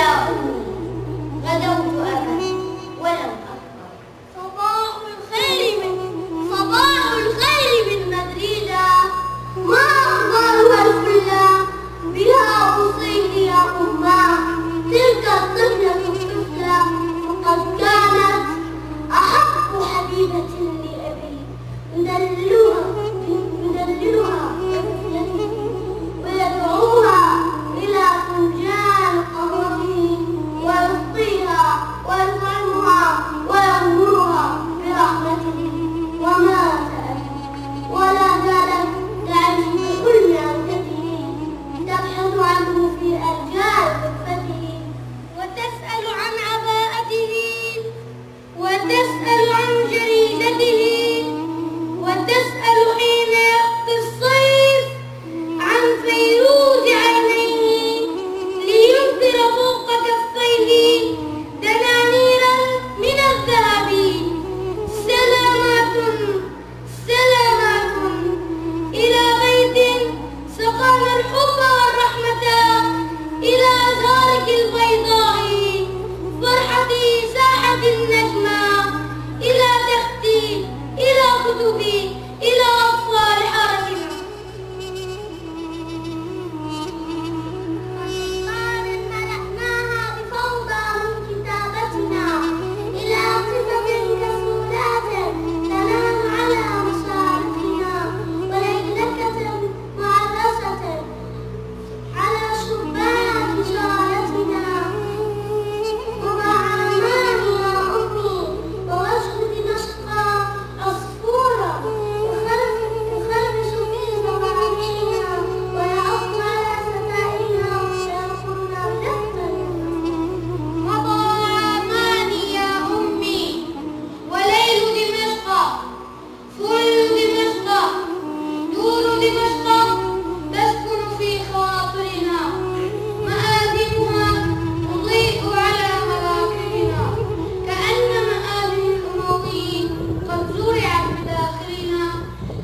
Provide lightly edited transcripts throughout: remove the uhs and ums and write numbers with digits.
يا أمي غدوت أبا ولم أكبر. صباح الخير من مدريد، ما أخبارها الفلا بها أوصيك يا أماه. تلك الطفلة الطفلة فقد كانت أحب حبيبة لأبي، يدللها طفلتي ويدعوها إلى فنجان قهوته ويسقيها ويطعمها ويأمرها برحمته. ومات أبي ولا زالت تعيش بكل عودته، تبحث عنه في أرجاء غرفته وتسأل عن عباءته وتسأل عن جريدته وتسأل حين يأتي الصيف عن فيروز عينيه لينثر فوق كفيه دنانيرا من الذهب. سلامات إلى بيت سقانا الحب والرحمة، إلى أزهارك البيضاء فرحتي ساحت النجمة، إلى تختي إلى كتبي إلى أطفال حارتنا. أشقانا ملأناها بفوضى من كتابتنا، إلى قصص كسولات تنام على مشارفنا، وليلكة معرسة على شباك جارتنا. ومع أمان يا أمي ووجه دمشق عصفورا يخربش في زماننا، ويعض على ستائرنا ويأكلنا رزقا. مضى عاماني يا أمي وليل دمشق فل دمشق نور دمشق تسكن في خواطرنا، مآذنها تضيء على مراكبنا، كأن مآذن الأموي قد زرعت بداخلنا،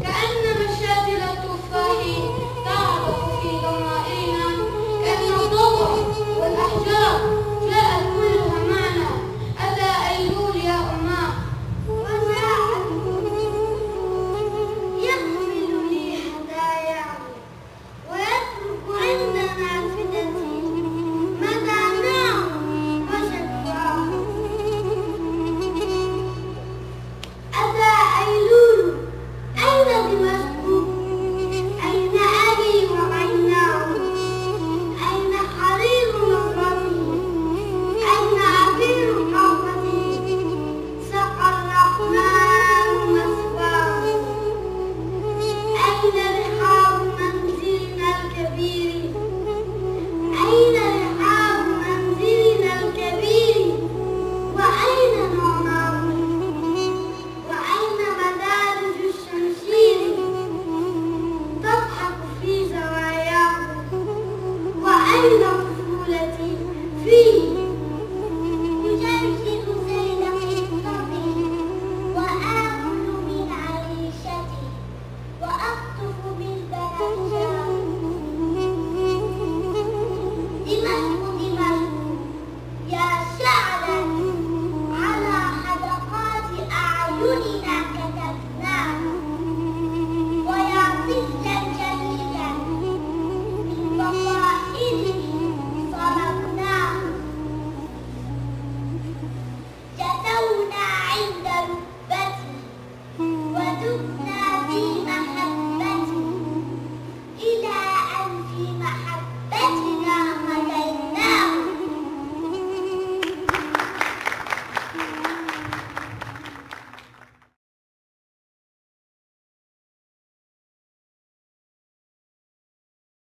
كأن مشاتل التفاح تعرف في ضمائرنا، كأن الضوء والأحجار جاءت كلها معنا. أتى أيلول يا أماه وساعة يحمل لي هداياه ويترك عند نافذتي مدامعه وشكواه. أتى أيلول، أين دمشق؟ أين أبي وعيناه؟ أين حرير نظرتي؟ أين عبير حرفتي؟ سقى الرحمن مسواه. أين رحاب منزلنا الكبير؟ أين رحاب منزلنا الكبير؟ وأين نعماه؟ وأين مدارج الشمشير تضحك في زواياه؟ وأين طفولتي فيه يجرجر زيد خطبي وآكل من عيشتي وأقطف بالبنجان. دمشق يا شعرا على حدقات أعيننا كتبناه، ويا طفلا جميلا من بصائره صرفناه. جثونا عند ركبتي ودبنا فيه